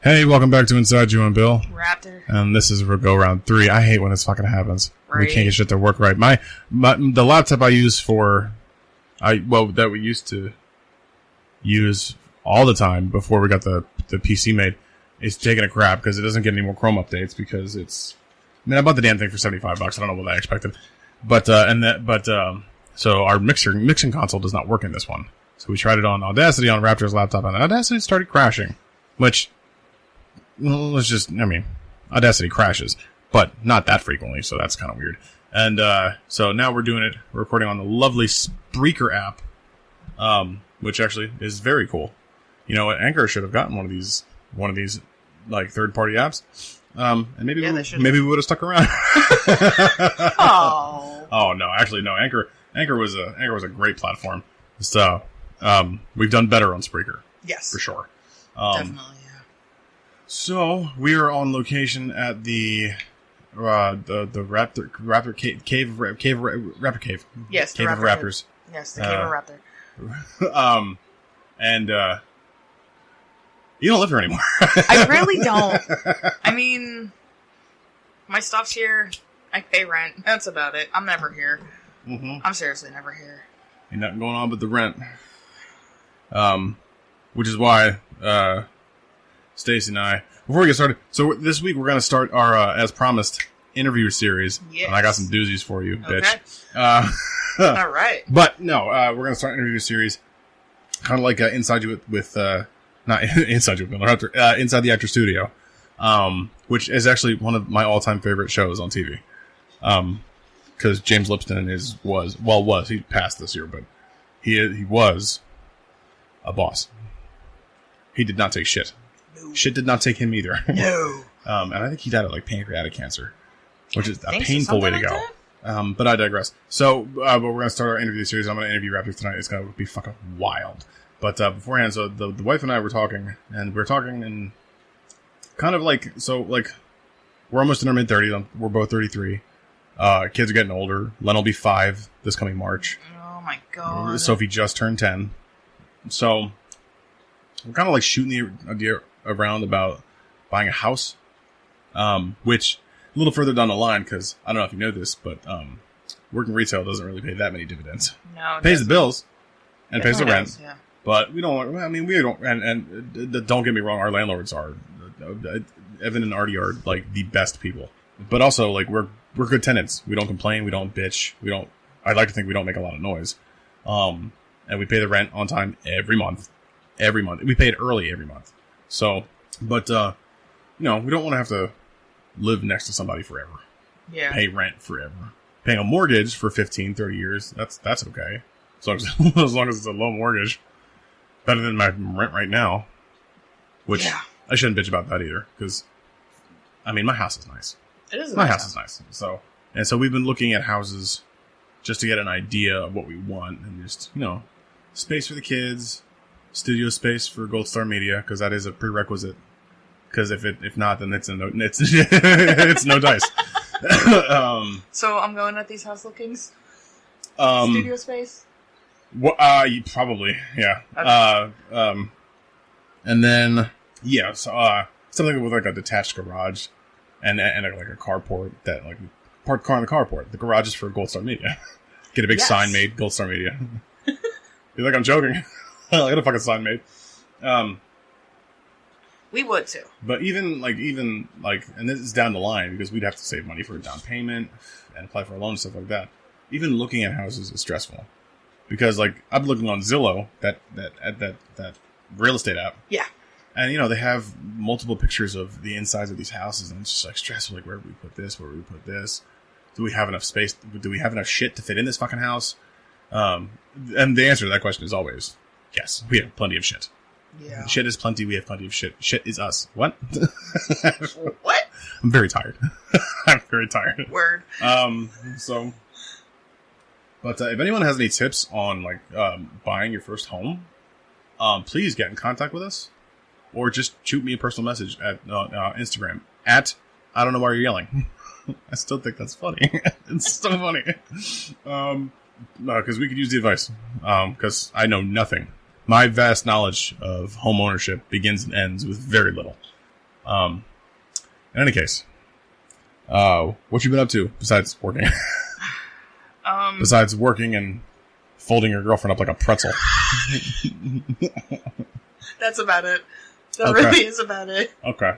Hey, welcome back to Inside You and Bill. Raptor. And this is go round 3. I hate when this fucking happens. Right. We can't get shit to work right. The laptop I use that we used to use all the time before we got the PC made is taking a crap because it doesn't get any more Chrome updates because it's. I mean, I bought the damn thing for $75. I don't know what I expected, so our mixing console does not work in this one. So we tried it on Audacity on Raptor's laptop, and Audacity started crashing, which. Well, Audacity crashes, but not that frequently, so that's kind of weird. And so now we're recording on the lovely Spreaker app, which actually is very cool. You know what? Anchor should have gotten one of these like third-party apps, and maybe we would have stuck around. Oh no, actually no. Anchor was a great platform. So we've done better on Spreaker. Yes, for sure. Definitely. So we are on location at the Raptor cave. Raptor cave. Yes, cave of Raptors. Yes, the cave of Raptor. And you don't live here anymore. I really don't. I mean, my stuff's here. I pay rent. That's about it. I'm never here. Mm-hmm. I'm seriously never here. Ain't nothing going on but the rent. Which is why. Stacy and I, before we get started, so this week we're going to start our, as promised, interview series. Yes. And I got some doozies for you, bitch. All right. But, no, we're going to start an interview series, kind of like Inside You not Inside You with Raptor, Inside the Actor Studio, which is actually one of my all-time favorite shows on TV. Because James Lipton he passed this year, but he was a boss. He did not take shit. Shit did not take him either. No. And I think he died of like pancreatic cancer, which is a painful way to go. But I digress. So, but we're going to start our interview series. I'm going to interview Raptor tonight. It's going to be fucking wild. But beforehand, so the wife and I were talking, and we're talking in kind of like, we're almost in our mid-30s. We're both 33. Kids are getting older. Len will be 5 this coming March. Oh my god. Sophie just turned 10. So, we're kind of like shooting the idea around about buying a house, which a little further down the line, because I don't know if you know this, but working retail doesn't really pay that many dividends. No, it pays the bills and pays the rent, yeah. But we don't. I mean, we don't. And don't get me wrong, our landlords are Evan and Artie are like the best people, but also like we're good tenants. We don't complain. We don't bitch. We don't. I'd like to think we don't make a lot of noise, and we pay the rent on time every month. Every month. We pay it early every month. So, but, we don't want to have to live next to somebody forever. Yeah. Pay rent forever. Paying a mortgage for 15, 30 years, that's okay. As long as it's a low mortgage. Better than my rent right now. Which, I shouldn't bitch about that either. Because, I mean, my house is nice. It is my house is nice. So we've been looking at houses just to get an idea of what we want. And just, space for the kids. Studio space for Gold Star Media, because that is a prerequisite. Because if not, then it's no dice. So I'm going at these house lookings. Studio space. Probably, yeah. Okay. And then something with like a detached garage, and like a carport that like park the car in the carport. The garage is for Gold Star Media. Get a big sign made, Gold Star Media. You think I'm joking? I got a fucking sign made. We would too. But even like, and this is down the line because we'd have to save money for a down payment and apply for a loan and stuff like that. Even looking at houses is stressful because like I'm looking on Zillow, that real estate app. Yeah. And they have multiple pictures of the insides of these houses, and it's just like stressful. Like, where do we put this? Where do we put this? Do we have enough space? Do we have enough shit to fit in this fucking house? And the answer to that question is always. Yes, we have plenty of shit. Yeah. Shit is plenty, we have plenty of shit. Shit is us. What? What? I'm very tired. I'm very tired. Word. But if anyone has any tips on, like, buying your first home, please get in contact with us. Or just shoot me a personal message at Instagram. I don't know why you're yelling. I still think that's funny. It's so funny. Because we could use the advice. Because I know nothing. My vast knowledge of home ownership begins and ends with very little. In any case, what you been up to besides working? Besides working and folding your girlfriend up like a pretzel. That's about it. That really is about it. Okay.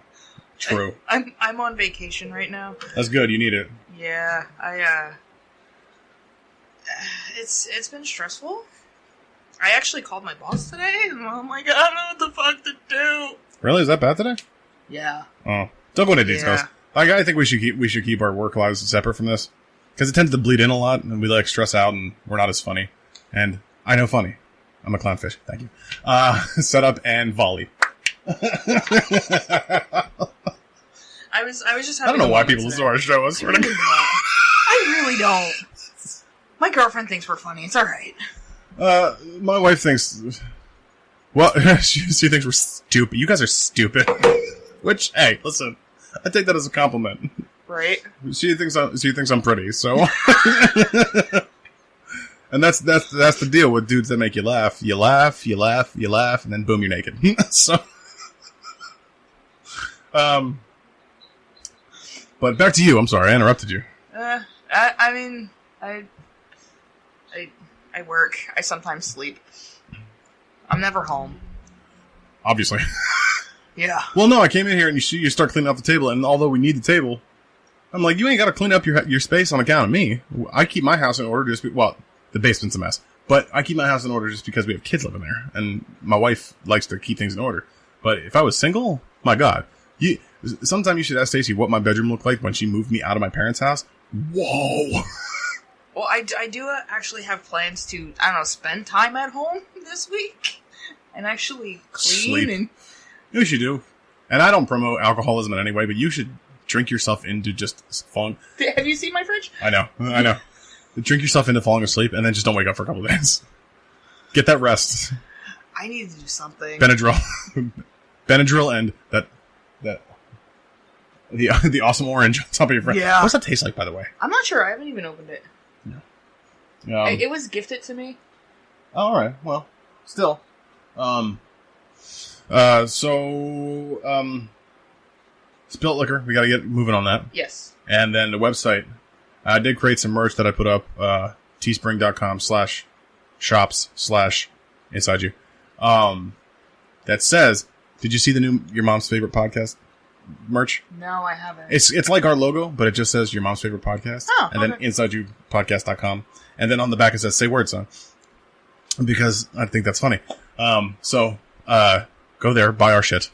True. I'm on vacation right now. That's good. You need it. Yeah, it's been stressful. I actually called my boss today, and I'm like, I don't know what the fuck to do. Really? Is that bad today? Yeah. Oh, don't go into details. Like, I think we should keep our work lives separate from this, because it tends to bleed in a lot, and we like stress out, and we're not as funny. And I know funny. I'm a clownfish. Thank you. Set up and volley. I was just having I don't know why people listen to our show. I swear to God. I really don't. My girlfriend thinks we're funny. It's alright. My wife thinks... Well, she thinks we're stupid. You guys are stupid. Which, hey, listen. I take that as a compliment. Right? She thinks I'm pretty, so... And that's the deal with dudes that make you laugh. You laugh, and then boom, you're naked. So... But back to you. I'm sorry, I interrupted you. I mean, I work. I sometimes sleep. I'm never home. Obviously. Yeah. Well, no, I came in here and you start cleaning up the table, and although we need the table, I'm like, you ain't got to clean up your space on account of me. I keep my house in order well, the basement's a mess, but I keep my house in order just because we have kids living there, and my wife likes to keep things in order. But if I was single, my God, sometime you should ask Stacey what my bedroom looked like when she moved me out of my parents' house. Whoa. Well, I do actually have plans to, I don't know, spend time at home this week and actually clean. Sleep. And You should do. And I don't promote alcoholism in any way, but you should drink yourself into just falling. Have you seen my fridge? I know. Drink yourself into falling asleep and then just don't wake up for a couple of days. Get that rest. I need to do something. Benadryl. Benadryl and the awesome orange on top of your friend. Yeah. What's that taste like, by the way? I'm not sure. I haven't even opened it. No. It was gifted to me. Oh, all right. Well, still. Spilt liquor. We got to get moving on that. Yes. And then the website. I did create some merch that I put up. teespring.com/shops/insideyou. That says, did you see the new Your Mom's Favorite Podcast merch? No, I haven't. It's like our logo, but it just says Your Mom's Favorite Podcast. Oh, and then insideyoupodcast.com. And then on the back it says, say word, son. Because I think that's funny. So go there, buy our shit.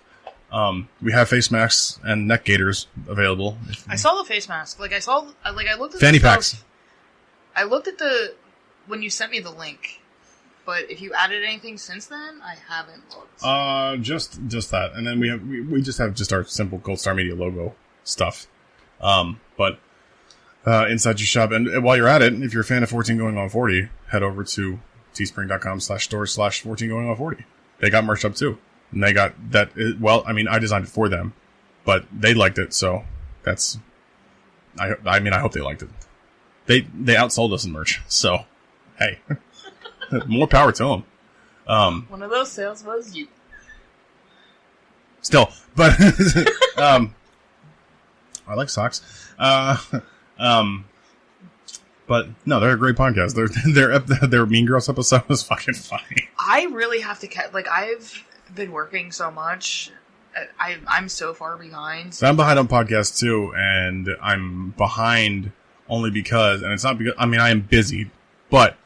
We have face masks and neck gaiters available. I saw the face mask. I looked at fanny the packs. stuff. I looked at when you sent me the link. But if you added anything since then, I haven't looked. Just that. And then we just have just our simple Gold Star Media logo stuff. But inside your shop. And while you're at it, if you're a fan of 14 Going on 40, head over to teespring.com/store/14 Going on 40. They got merch up too. And they got that. Well, I mean, I designed it for them, but they liked it. So that's, I mean, I hope they liked it. They outsold us in merch. So, hey, more power to them. One of those sales was you. Still, but, I like socks. But no, they're a great podcast. Their Mean Girls episode was fucking funny. I really have to I've been working so much. I'm so far behind. So I'm behind on podcasts too, and I'm behind only because, and it's not because, I mean, I am busy, but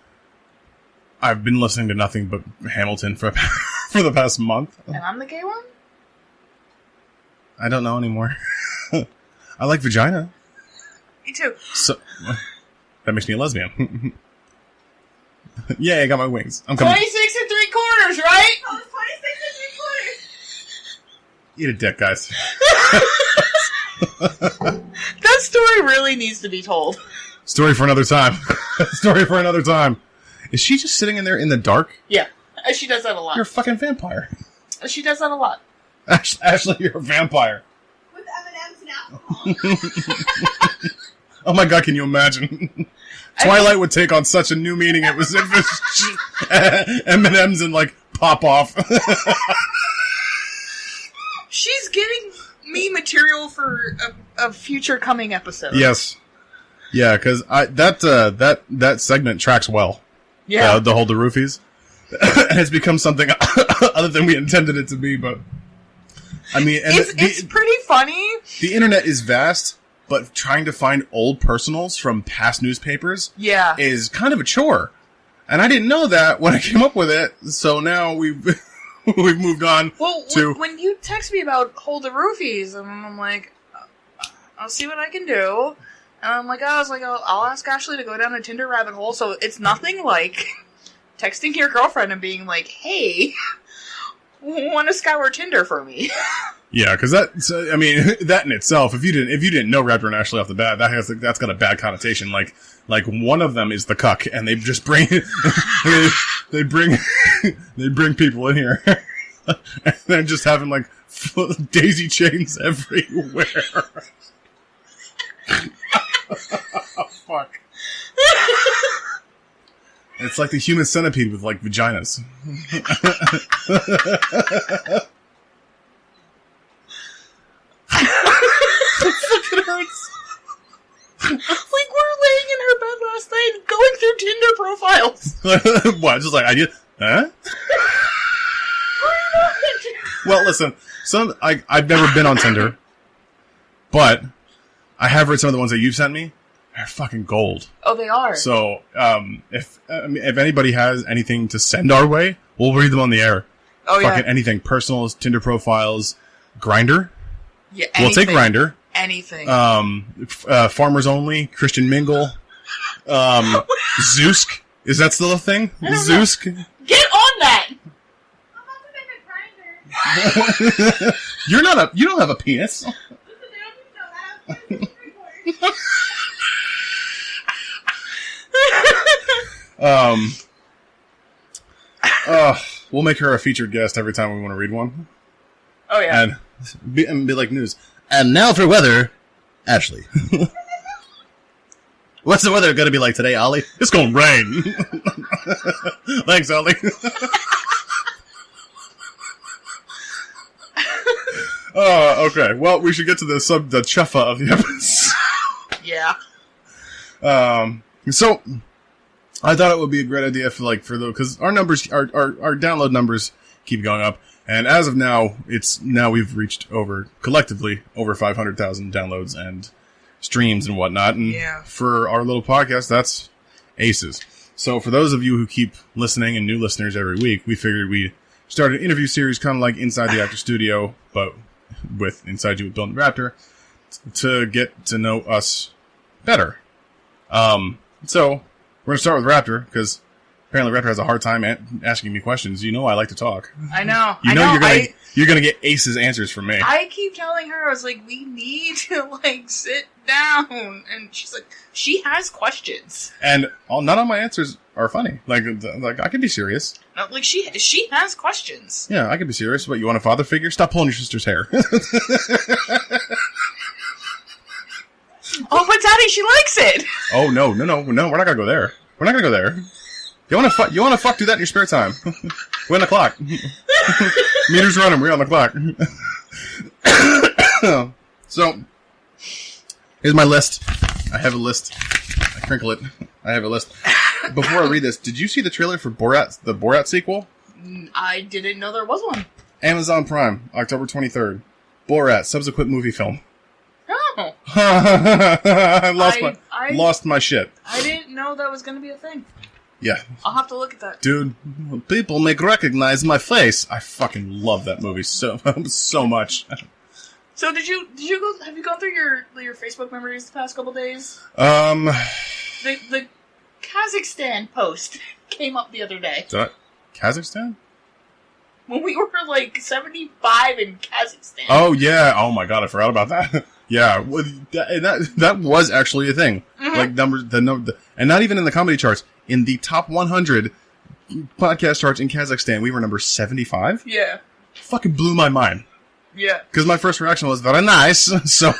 I've been listening to nothing but Hamilton for the past month. And I'm the gay one? I don't know anymore. I like vagina. Me too. So that makes me a lesbian. Yay, I got my wings. I'm coming. 26 and 3/4, right? Oh, it's 26 and 3/4. Eat a dick, guys. That story really needs to be told. Story for another time. Story for another time. Is she just sitting in there in the dark? Yeah. She does that a lot. You're a fucking vampire. She does that a lot. Ashley, you're a vampire. With M&M's and alcohol. Oh my god, can you imagine? Twilight would take on such a new meaning. It was if it's M&M's and like pop off. She's getting me me material for a future coming episode. Yes. Yeah, because that segment tracks well. Yeah. The whole the roofies. It's become something other than we intended it to be, but I mean, and it's pretty funny. The internet is vast, but trying to find old personals from past newspapers is kind of a chore. And I didn't know that when I came up with it, so now we've moved on to... When you text me about Hold the Roofies, and I'm like, I'll see what I can do. And I'm like, I'll ask Ashley to go down a Tinder rabbit hole, so it's nothing like texting your girlfriend and being like, hey, want to scour Tinder for me? Yeah, because that in itself, if you didn't know Raptor and Ashley off the bat, that's got a bad connotation. Like one of them is the cuck, and they just bring they bring people in here, and then just having like daisy chains everywhere. Oh, fuck. It's like the human centipede with like vaginas. It hurts. Like we're laying in her bed last night going through Tinder profiles. What? Just like huh? Well, listen. I've never been on Tinder, but I have read some of the ones that you've sent me. They're fucking gold. Oh, they are. So, if anybody has anything to send our way, we'll read them on the air. Oh, fucking anything. Personals, Tinder profiles, Grindr. Yeah, anything. We'll take Grindr. Anything. Farmers Only, Christian Mingle, Zeusk. Is that still a thing? Zeusk? Get on that! I'm about to make a grinder. You don't have a penis. We'll make her a featured guest every time we want to read one. Oh, yeah. And be like news. And now for weather, Ashley. What's the weather going to be like today, Ollie? It's going to rain. Thanks, Ollie. Okay. Well, we should get to the chuffa of the episode. Yeah. So I thought it would be a great idea because our numbers, our download numbers keep going up. And as of now, we've reached collectively over 500,000 downloads and streams and whatnot. And for our little podcast, that's aces. So for those of you who keep listening and new listeners every week, we figured we'd start an interview series kind of like Inside the Actor Studio, but with Inside You with Bill and Raptor, to get to know us better. So we're going to start with Raptor, because apparently Raptor has a hard time asking me questions. You know I like to talk. I know. You're gonna get Ace's answers from me. I keep telling her, I was like, we need to sit down, and she's like, she has questions, and none of my answers are funny. Like I can be serious. No, she has questions. Yeah, I can be serious. What, you want a father figure? Stop pulling your sister's hair. Oh, but Daddy, she likes it. Oh no, we're not gonna go there. We're not gonna go there. You wanna fuck? Do that in your spare time. We're on the clock. Meters running. We're on the clock. So, here's my list. I have a list. I crinkle it. I have a list. Before I read this, did you see the trailer for Borat, the Borat sequel? I didn't know there was one. Amazon Prime, October 23rd. Borat, subsequent movie film. Oh. I lost my shit. I didn't know that was going to be a thing. Yeah. I'll have to look at that. Dude, people make recognize my face. I fucking love that movie so much. So have you gone through your Facebook memories the past couple days? The Kazakhstan post came up the other day. Kazakhstan? When we were 75 in Kazakhstan. Oh yeah. Oh my god, I forgot about that. Yeah, that was actually a thing. Mm-hmm. Like numbers, and not even in the comedy charts. In the top 100 podcast charts in Kazakhstan, we were number 75. Yeah, fucking blew my mind. Yeah, because my first reaction was very nice. So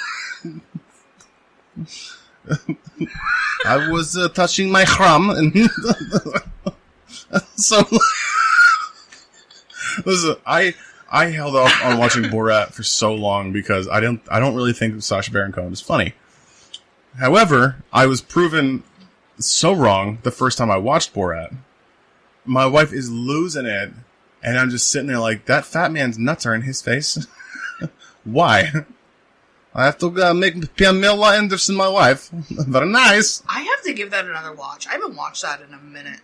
I was touching my khram, and so listen, I held off on watching Borat for so long because I don't really think Sacha Baron Cohen is funny. However, I was proven so wrong the first time I watched Borat. My wife is losing it, and I'm just sitting there like, that fat man's nuts are in his face. Why? I have to make Pamela Anderson my wife. Very nice. I have to give that another watch. I haven't watched that in a minute.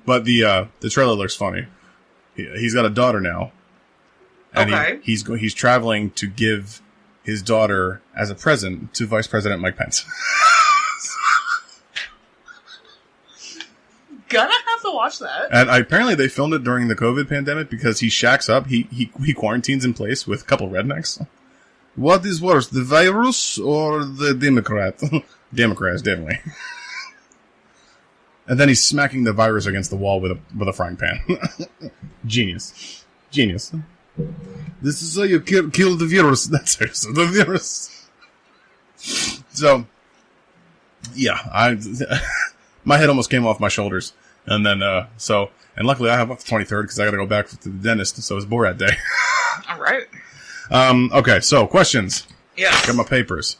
But the trailer looks funny. He's got a daughter now. And Okay. he's traveling to give his daughter as a present to Vice President Mike Pence. Gonna have to watch that. And apparently they filmed it during the COVID pandemic because he shacks up. He quarantines in place with a couple rednecks. What is worse, the virus or the Democrat? Democrats, definitely. And then he's smacking the virus against the wall with a frying pan. Genius. This is how you kill the virus. That's it. So the virus. So, yeah, my head almost came off my shoulders. And then, and luckily I have up the 23rd because I gotta go back to the dentist, so it's Borat Day. All right. Okay, so questions. Yes. Got my papers.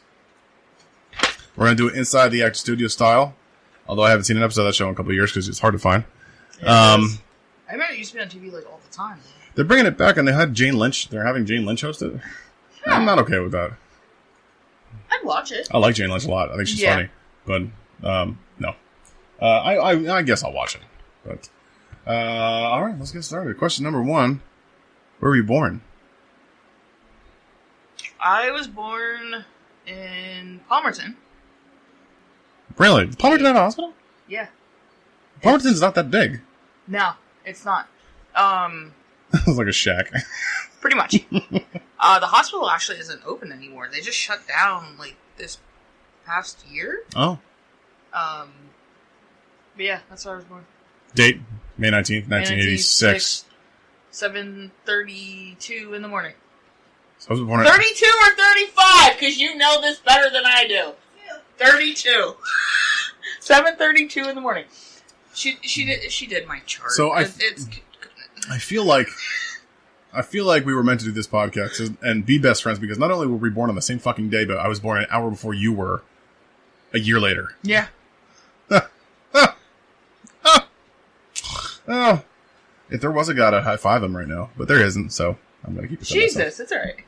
We're gonna do it inside the actor studio style. Although I haven't seen an episode of that show in a couple of years because it's hard to find. I remember it used to be on TV like all the time. They're bringing it back, and they had Jane Lynch. They're having Jane Lynch host it. I'm not okay with that. I'd watch it. I like Jane Lynch a lot. I think she's funny, but no. I guess I'll watch it. But all right, let's get started. Question number 1: where were you born? I was born in Palmerton. Really? Palmerton have a hospital? Yeah. Palmerton's not that big. No, it's not. It's like a shack. Pretty much. The hospital actually isn't open anymore. They just shut down like this past year. Oh. But yeah, that's where I was born. Date: May 19th, 1986. 7:32 in the morning. So I was born 32 or 35? Because you know this better than I do. 32. 7:32 in the morning. She did my chart. So I feel like we were meant to do this podcast and be best friends because not only were we born on the same fucking day, but I was born an hour before you were, a year later. Yeah. Oh, if there was a god, I'd high five him right now, but there isn't, so I'm gonna keep it. Jesus, it's alright.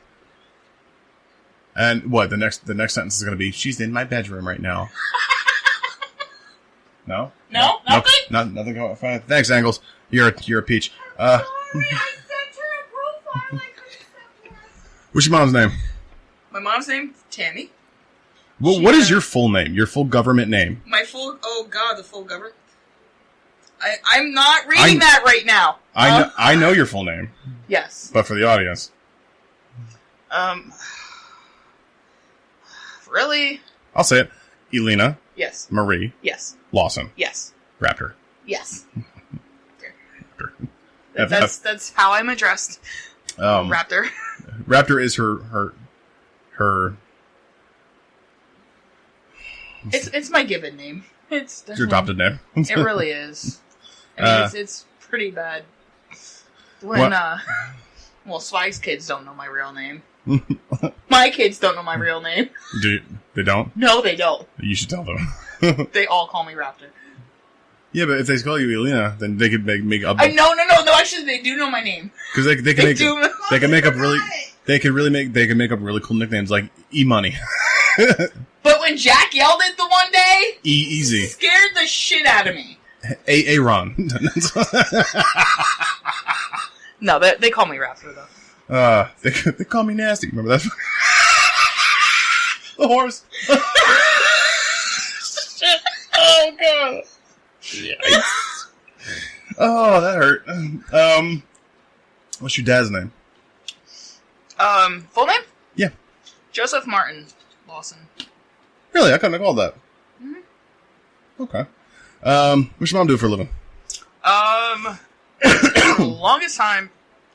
And what the next sentence is gonna be? She's in my bedroom right now. No, nothing. Nothing. Fine. Thanks, Angles. You're a peach. Sorry, I sent her a profile. I couldn't send her. What's your mom's name? My mom's name, Tammy. Well, what is your full name? Your full government name? The full government. I'm not reading that right now. I know your full name. Yes. But for the audience. Really? I'll say it. Elena. Yes. Marie. Yes. Lawson. Yes. Raptor. Yes. Raptor. That's how I'm addressed. Raptor. Raptor is her. It's my given name. It's your adopted name. It really is. I mean, it's pretty bad. When Swag's kids don't know my real name. My kids don't know my real name. They don't? No, they don't. You should tell them. They all call me Raptor. Yeah, but if they call you Elena, then they could make up. No. Actually, they do know my name. Because they can make up really cool nicknames like E-Money. But when Jack yelled it the one day, Easy scared the shit out of me. Aaron. No, they call me Raptor though. They call me Nasty. Remember that? The horse. Shit. Oh god. Yikes. Oh, that hurt. What's your dad's name? Full name? Yeah. Joseph Martin Lawson. Really? I couldn't have called that. Mm-hmm. Okay. What's your mom do for a living? The longest time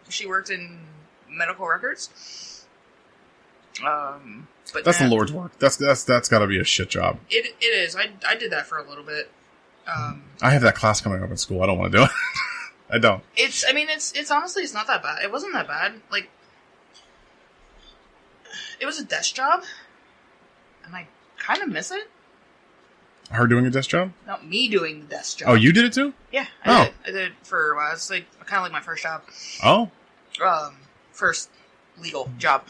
she worked in medical records. But that's the Lord's work. That's got to be a shit job. It is. I did that for a little bit. I have that class coming up in school. I don't want to do it. I don't. It's honestly, it's not that bad. It wasn't that bad. Like, it was a desk job, and I kind of miss it. Her doing a desk job? Not me doing the desk job. Oh, you did it too? Yeah, I did it for a while. It's like kind of like my first job. Oh. First legal job.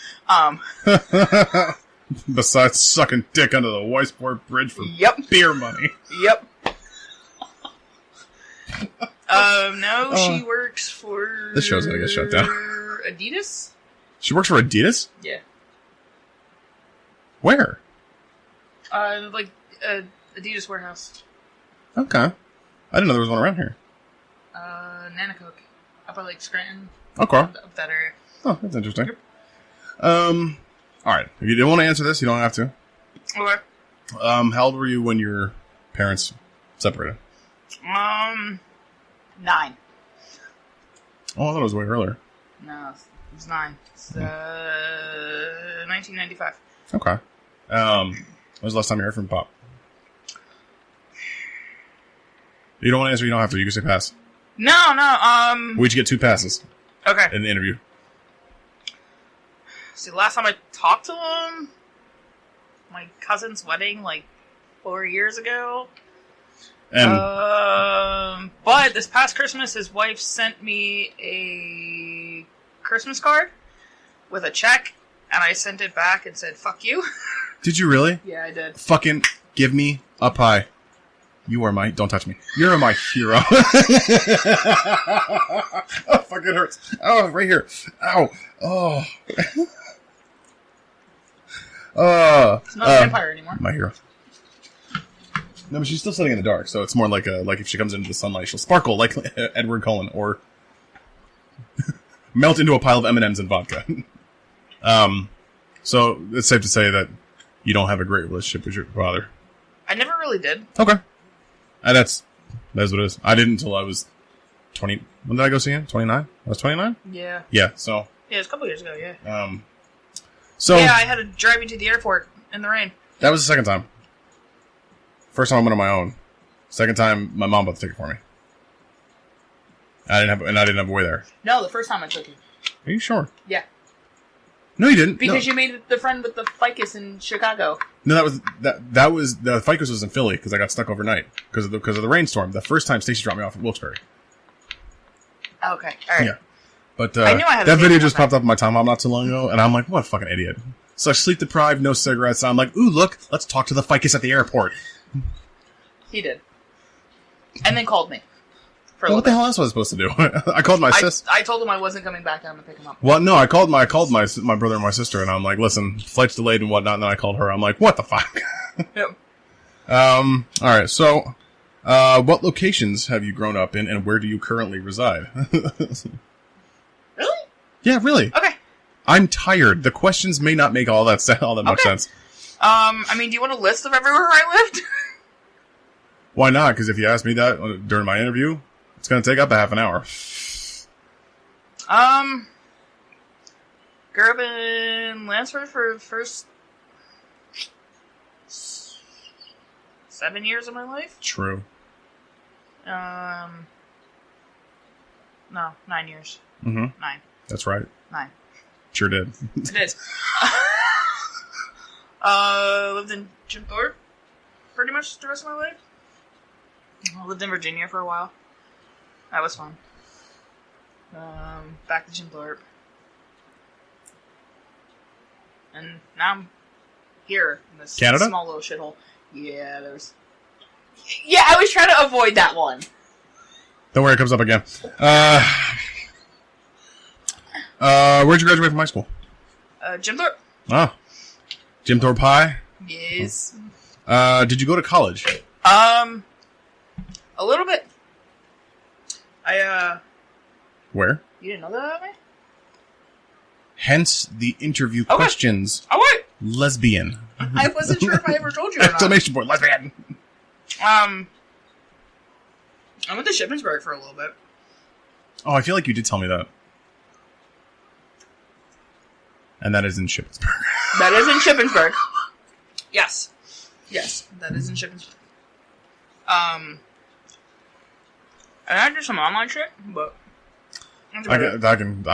Besides sucking dick under the Weissport Bridge for beer money. Yep. No, she works for... This show's gonna get shut down. Adidas? She works for Adidas? Yeah. Where? Adidas warehouse. Okay. I didn't know there was one around here. Nanacoke. Up at, like, Scranton. Okay. Up that area. Oh, that's interesting. Alright. If you don't want to answer this, you don't have to. Okay. How old were you when your parents separated? 9. Oh, I thought it was way earlier. No, it was 9. It's, 1995. Okay. When was the last time you heard from Pop? You don't want to answer, you don't have to. You can say pass. No. We each get 2 passes. Okay. In the interview. See, last time I talked to him, my cousin's wedding, like, 4 years ago. And but this past Christmas, his wife sent me a Christmas card with a check, and I sent it back and said, fuck you. Did you really? Yeah, I did. Fucking give me a pie. You are my... Don't touch me. You're my hero. Oh, fuck, it hurts. Oh, right here. Ow. Oh. It's not a vampire anymore. My hero. No, but she's still sitting in the dark, so it's more like if she comes into the sunlight, she'll sparkle like Edward Cullen, or melt into a pile of M&Ms and vodka. So it's safe to say that you don't have a great relationship with your father. I never really did. Okay. And that's what it is. I didn't until I was 20. When did I go see him? 29? I was 29? Yeah. Yeah, so. Yeah, it was a couple years ago, yeah. So. Yeah, I had to drive you to the airport in the rain. That was the second time. First time I went on my own. Second time, my mom bought the ticket for me. I didn't have a way there. No, the first time I took you. Are you sure? Yeah. No, you didn't. Because you made the friend with the ficus in Chicago. No, that was the ficus was in Philly because I got stuck overnight because of the rainstorm. The first time Stacey dropped me off at Wilkes-Barre. Okay, all right. Yeah, but I knew I had that video just popped up on my timeline not too long ago, and I'm like, what a fucking idiot. So sleep deprived, no cigarettes. I'm like, ooh, look, let's talk to the ficus at the airport. He did, and then called me. Well, what the hell else was I supposed to do? I called my sister. I told him I wasn't coming back down to pick him up. Well, no, I called my brother and my sister, and I'm like, listen, flight's delayed and whatnot. And then I called her. I'm like, what the fuck? Yep. All right. So, what locations have you grown up in, and where do you currently reside? Really? Yeah, really. Okay. I'm tired. The questions may not make all that much sense. I mean, do you want a list of everywhere I lived? Why not? Because if you ask me that during my interview, it's going to take up a half an hour. Grew up in Lansford for the first 7 years of my life. True. No, 9 years. Mm-hmm. 9. That's right. 9. Sure did. It is. Lived in Jim Thorpe pretty much the rest of my life. I lived in Virginia for a while. That was fun. Back to Jim Thorpe. And now I'm here in this Canada? small little shithole. Yeah, there's... Yeah, I was trying to avoid that one. Don't worry, it comes up again. Where'd you graduate from high school? Jim Thorpe. Ah. Jim Thorpe High? Yes. Did you go to college? A little bit. Where? You didn't know that about me? Hence the interview questions. Oh, wait! Lesbian. I wasn't sure if I ever told you or not. Exclamation point, lesbian! I went to Shippensburg for a little bit. Oh, I feel like you did tell me that. And that is in Shippensburg. That is in Shippensburg. Yes. Yes, that is in Shippensburg. And I do some online shit, but I can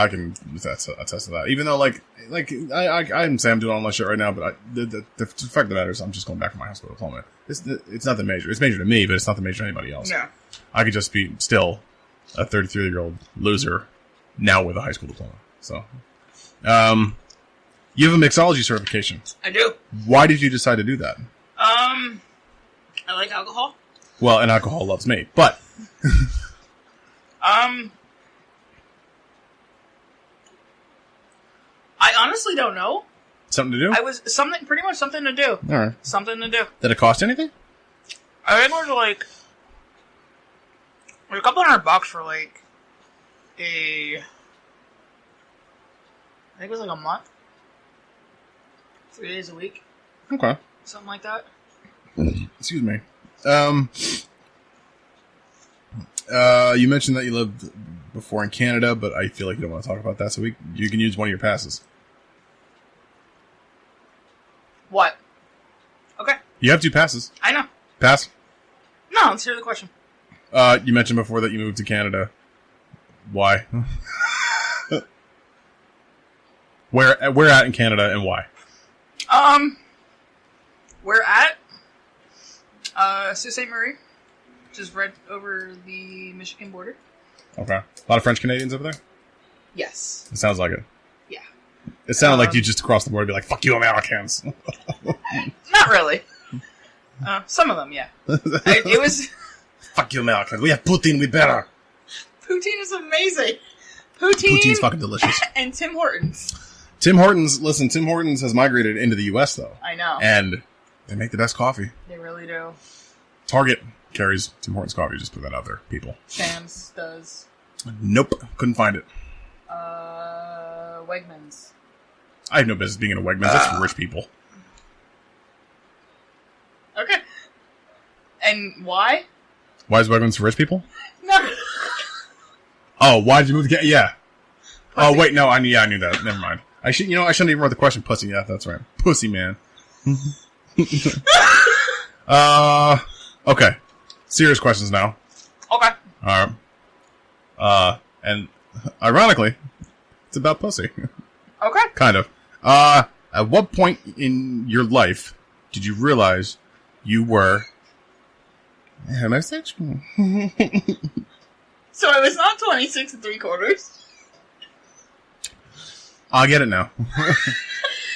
attest to that. Even though, like I am saying I'm doing online shit right now, but the fact of the matter is I'm just going back to my high school diploma. It's nothing major. It's major to me, but it's nothing major to anybody else. Yeah. I could just be still a 33-year-old loser now with a high school diploma. So, you have a mixology certification. I do. Why did you decide to do that? I like alcohol. Well, and alcohol loves me, but I honestly don't know. Something to do? Pretty much something to do. All right. Something to do. Did it cost anything? I think it was like a couple $100 for like I think it was like a month. 3 days a week. Okay. Something like that. Excuse me. You mentioned that you lived before in Canada, but I feel like you don't want to talk about that, so you can use one of your passes. What? Okay. You have 2 passes. I know. Pass? No, let's hear the question. You mentioned before that you moved to Canada. Why? Where at in Canada and why? We're at Sault Ste. Marie, which is right over the Michigan border. Okay. A lot of French Canadians over there? Yes. It sounds like it. Yeah. It sounded like you just crossed the border and be like, fuck you Americans. Not really. Some of them, yeah. It was... Fuck you Americans. We have poutine, we better. Poutine is amazing. Poutine's fucking delicious. And Tim Hortons. Tim Hortons has migrated into the U.S., though. I know. And they make the best coffee. They really do. Target carries Tim Hortons coffee. Just put that out there, people. Sam's does. Nope. Couldn't find it. Wegmans. I have no business being in a Wegmans. That's for rich people. Okay. And why? Why is Wegmans for rich people? No. Oh, why did you move to Canada? Yeah. Pussy. Oh, wait, no, I knew that. Never mind. I shouldn't even wrote the question, pussy. Yeah, that's right. Pussy, man. Okay. Serious questions now. Okay. Alright. And ironically, it's about pussy. Okay. Kind of. At what point in your life did you realize you were homosexual? So I was not 26 3/4. I get it now. I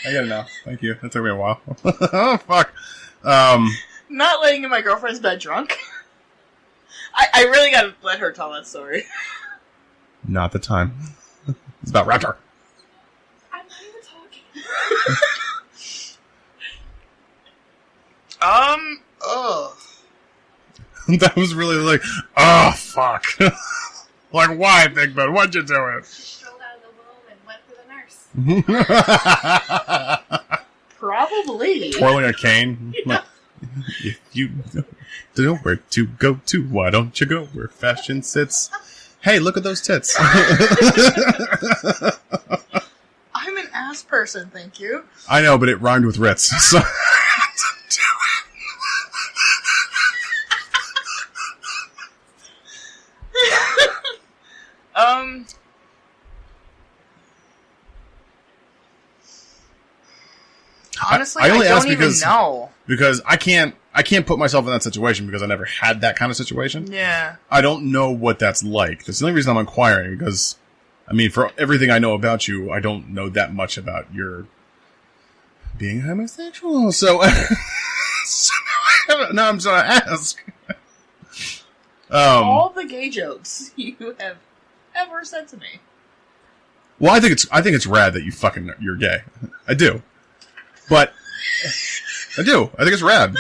get it now. Thank you. That took me a while. Oh, fuck. Not laying in my girlfriend's bed drunk. I really gotta let her tell that story. Not the time. It's about Raptor. I'm not even talking. Ugh. That was really like, oh, fuck. Like, why, Big Ben? Why'd you do it? Strolled out of the womb and went for the nurse. Probably. Twirling a cane. Yeah. If you don't know where to go to, why don't you go where fashion sits? Hey, look at those tits. I'm an ass person, thank you. I know, but it rhymed with Ritz. So Honestly, I only don't ask even know. Because I can't put myself in that situation because I never had that kind of situation. Yeah. I don't know what that's like. That's the only reason I'm inquiring because, I mean, for everything I know about you, I don't know that much about your being homosexual. So, now I'm trying to ask. All the gay jokes you have ever said to me. Well, I think it's rad that you're gay. I do. But I do. I think it's rad.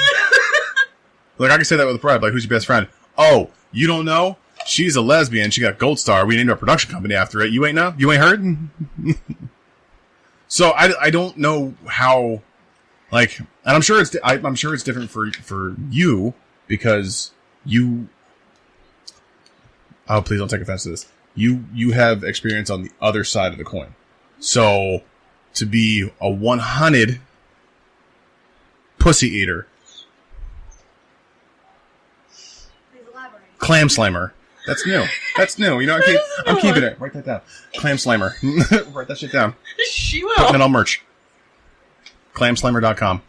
Like, I can say that with pride. Like, who's your best friend? Oh, you don't know? She's a lesbian. She got Gold Star. We named our production company after it. You ain't know? You ain't heard? So I don't know how, like, and I'm sure it's different for you because you. Oh, please don't take offense to this. You have experience on the other side of the coin. So to be a 100 pussy eater, Please elaborate. clam slammer, That's new. That's new. You know, I'm keeping it. Write that down. Clam Slammer. Write that shit down. She will. Putting it on merch. Clamslammer.com.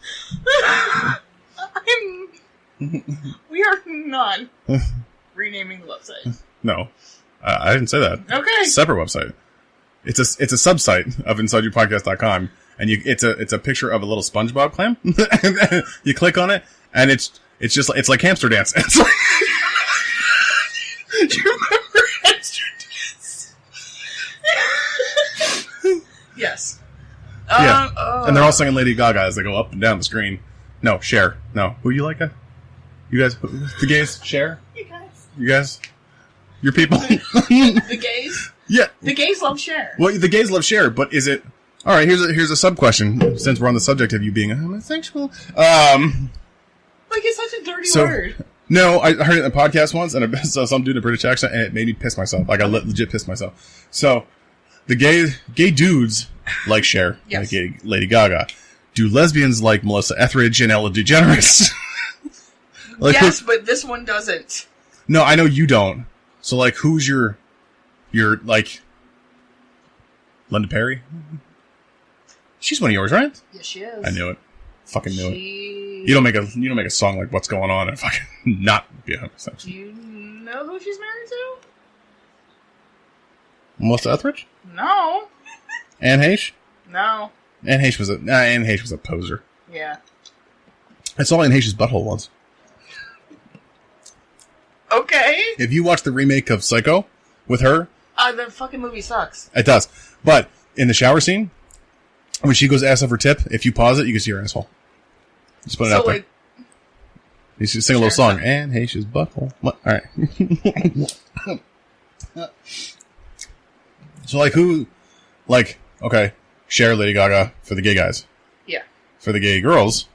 We are not renaming the website. No. I didn't say that. Okay. Separate website. It's a subsite of insideyouwithbillandraptor.com, and it's a picture of a little SpongeBob clam. And you click on it, and it's like hamster dance. It's like do you remember hamster dance? Yes. Yeah. And they're all singing Lady Gaga as they go up and down the screen. No, Cher. No. Who you like? You guys? The gays? Cher? You guys? Your people? The gays? Yeah. The gays love Cher. Well, the gays love Cher, but is it... All right, here's a sub-question, since we're on the subject of you being homosexual. Like, it's such a dirty word. No, I heard it in a podcast once, and I saw some dude in a British accent, and it made me piss myself. Like, I legit pissed myself. So, the gay dudes like Cher, yes. Like Lady Gaga. Do lesbians like Melissa Etheridge and Ellen DeGeneres? Like, yes, but this one doesn't. No, I know you don't. So, like, who's your like, Linda Perry? She's one of yours, right? Yes, she is. I knew it. Fucking knew it. You don't make a song like "What's Going On" and fucking not be a homosexual. Do you know who she's married to? Melissa Etheridge? No. Anne Heche? No. Anne Heche was a poser. Yeah. I saw Anne Heche's butthole once. Okay. If you watch the remake of Psycho with her, the fucking movie sucks. it does. But in the shower scene, when she goes ass over tip, if you pause it, you can see her asshole. Just put it out there. You should sing a little song. Anne Heche's butthole. What? All right. So, like, who... Like, okay, Cher, Lady Gaga for the gay guys. Yeah. For the gay girls...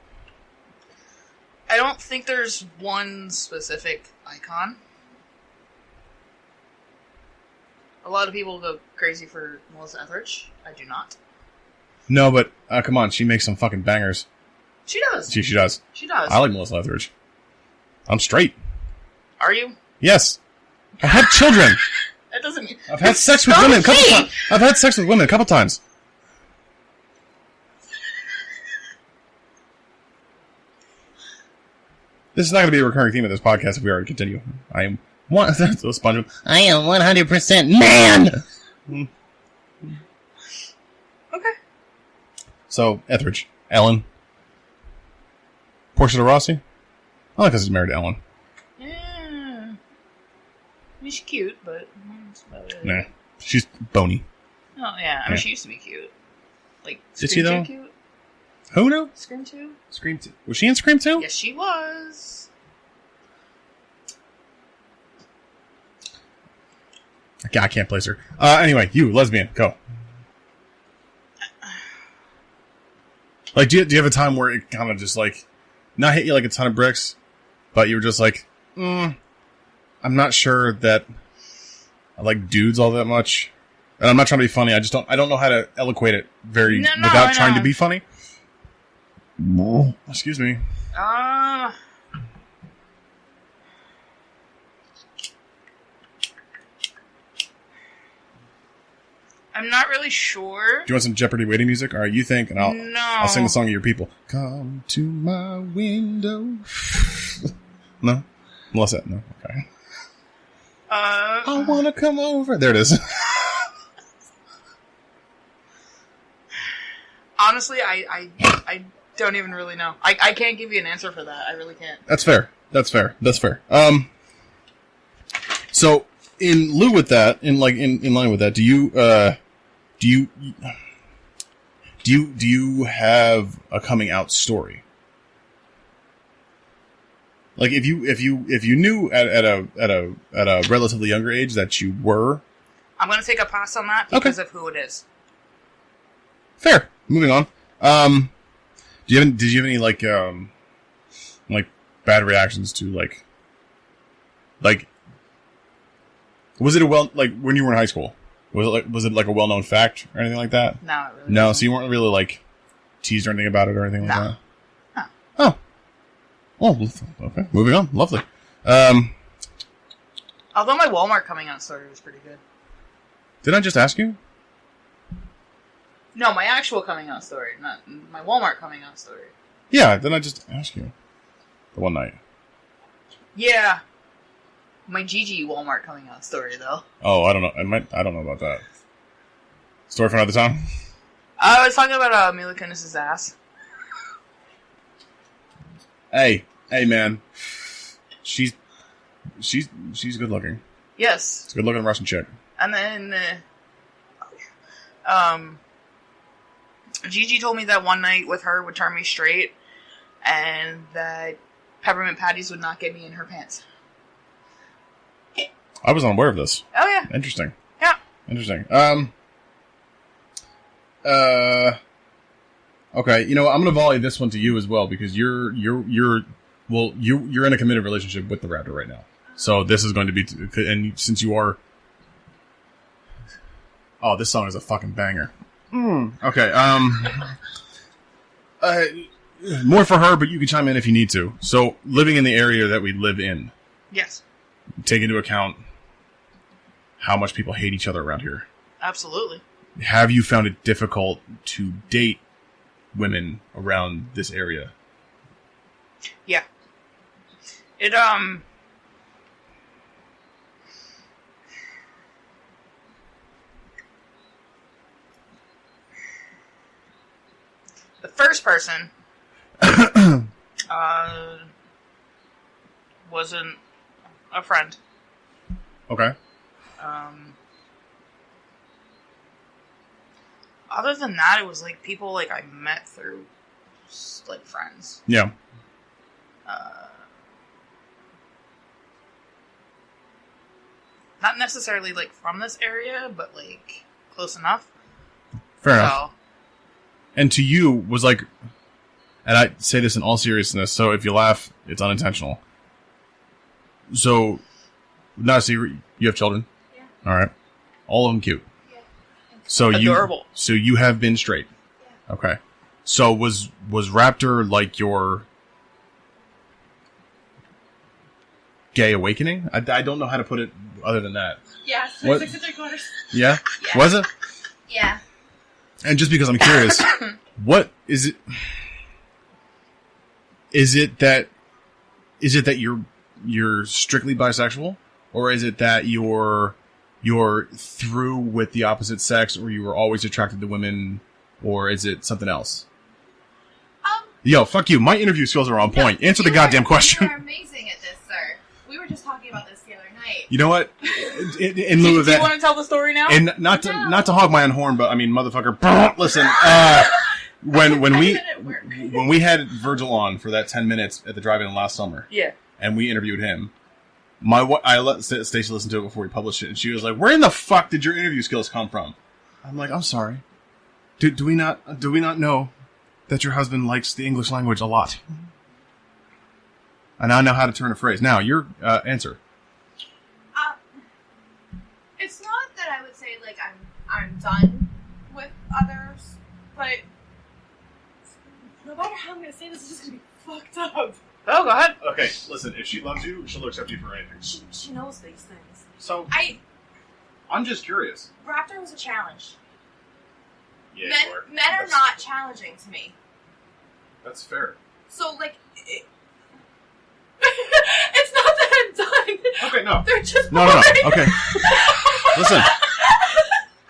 I don't think there's one specific icon. A lot of people go crazy for Melissa Etheridge. I do not. No, but come on, she makes some fucking bangers. She does. She does. She does. I like Melissa Etheridge. I'm straight. Are you? Yes. I have children. That doesn't mean... I've had sex with women a couple times. I've had sex with women a couple times. This is not going to be a recurring theme of this podcast if we already continue. I am SpongeBob. I am 100% man. Okay. So Etheridge, Ellen, Portia de Rossi. I like because he's married to Ellen. Yeah. I mean, she's cute, but that's about it. Nah, she's bony. Oh yeah, I mean she used to be cute. Like Did Scream she though? 2 cute. Who knew? Scream 2? Scream 2. Was she in Scream 2? Yes, she was. I can't place her. Anyway, you, lesbian, go. Like, do you have a time where it kind of just, like, not hit you like a ton of bricks, but you were just like, I'm not sure that I like dudes all that much. And I'm not trying to be funny. I don't know how to eloquate it without trying to be funny. Excuse me. I'm not really sure. Do you want some Jeopardy waiting music? All right, you think, and I'll sing the song of your people. Come to my window. No? Melissa, no. Okay. I want to come over. There it is. Honestly, I don't even really know. I can't give you an answer for that. I really can't. That's fair. So in lieu with that, in line with that, do you have a coming out story? Like if you knew at a relatively younger age that you were, I'm gonna take a pass on that because of who it is. Fair. Moving on. Did you have any like bad reactions to like was it when you were in high school? Was it like a well-known fact or anything like that? No, it really no. wasn't. So you weren't really like teased or anything about it or anything like that. No. Oh. Oh. Okay. Moving on. Lovely. Although my Walmart coming out story was pretty good. Did I just ask you? No, my actual coming out story, not my Walmart coming out story. Yeah, then I just asked you. The one night. Yeah. My Gigi Walmart coming out story, though. Oh, I don't know. I don't know about that. Story for another time? I was talking about Mila Kunis's ass. Hey, man. She's good looking. Yes. It's a good looking Russian chick. And then, Gigi told me that one night with her would turn me straight, and that peppermint patties would not get me in her pants. I was unaware of this. Oh yeah. Interesting. Yeah. Interesting. Okay, you know what? I'm gonna volley this one to you as well because you're in a committed relationship with the Raptor right now. So this is going to be, and since you are, oh, this song is a fucking banger. Okay, more for her, but you can chime in if you need to. So living in the area that we live in, Yes. take into account how much people hate each other around here. Absolutely. Have you found it difficult to date women around this area? Yeah. It, the first person, wasn't a friend. Okay. Other than that, it was like people like I met through like friends. Yeah. Not necessarily like from this area, but like close enough. Fair enough. And to you was like, and I say this in all seriousness, so if you laugh, it's unintentional. So, not a secret, you have children? Yeah. Alright. All of them cute. Yeah. So adorable. So you have been straight? Yeah. Okay. So was Raptor like your gay awakening? I don't know how to put it other than that. Yeah, What? 6 3/4. Yeah? Yeah. Was it? Yeah. And just because I'm curious, what is it? Is it that you're strictly bisexual, or is it that you're through with the opposite sex, or you were always attracted to women, or is it something else? Yo, fuck you. My interview skills are on point. Answer the goddamn question. You are amazing at this, sir. We were just talking about this the other night. You know what? In lieu of Do that, you want to tell the story now? and not to hog my own horn, but I mean, motherfucker. Listen, when we had Virgil on for that 10 minutes at the drive-in last summer, Yeah. and we interviewed him, I let Stacey listen to it before we published it, and she was like, "Where in the fuck did your interview skills come from?" I'm like, "I'm sorry. Do we not know that your husband likes the English language a lot?" And I know how to turn a phrase. Now, your answer. It's not that I would say like I'm done with others, but no matter how I'm gonna say this, it's just gonna be fucked up. Oh, go ahead. Okay, listen. If she loves you, she'll accept you for anything. She knows these things. So I'm just curious. Raptor was a challenge. Yeah, Men are not challenging to me. That's fair. So like, it's not that I'm done. Okay, no. They're just No. boring. Okay. Listen.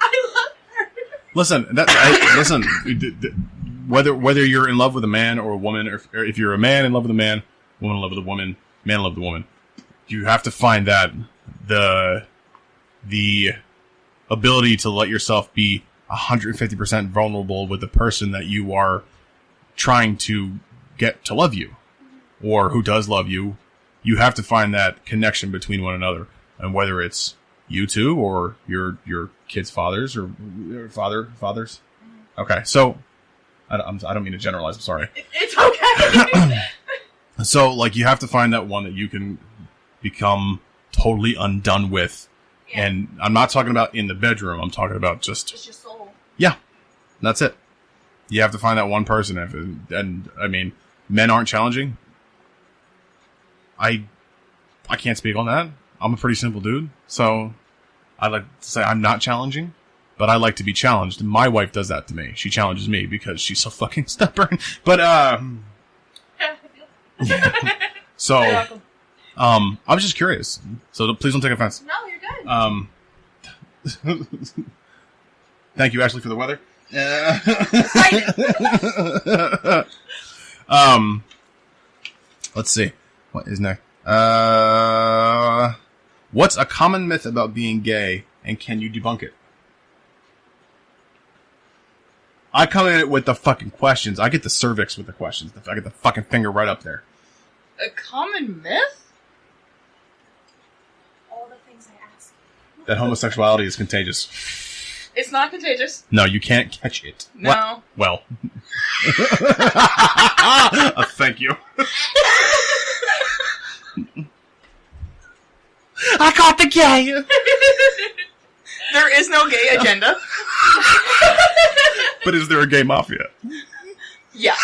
I love her. Listen. Whether you're in love with a man or a woman, or if you're a man in love with a man, woman in love with a woman, man in love with a woman, you have to find that the ability to let yourself be 150% vulnerable with the person that you are trying to get to love you, or who does love you. You have to find that connection between one another, and whether it's you two or your kids' fathers or fathers. Okay, so I don't mean to generalize. I'm sorry. It's okay. So, like, you have to find that one that you can become totally undone with. Yeah. And I'm not talking about in the bedroom. I'm talking about just... It's your soul. Yeah. That's it. You have to find that one person. And, I mean, men aren't challenging. I can't speak on that. I'm a pretty simple dude, so I like to say I'm not challenging, but I like to be challenged. And my wife does that to me. She challenges me because she's so fucking stubborn. But, yeah. So, I was just curious. So please don't take offense. No, you're good. Thank you, Ashley, for the weather. Let's see. What is next? What's a common myth about being gay, and can you debunk it? I come in with the fucking questions. I get the cervix with the questions. I get the fucking finger right up there. A common myth? All the things I ask. That homosexuality is contagious. It's not contagious. No, you can't catch it. No. Well. Thank you. I caught the gay! There is no gay agenda. But is there a gay mafia? Yeah.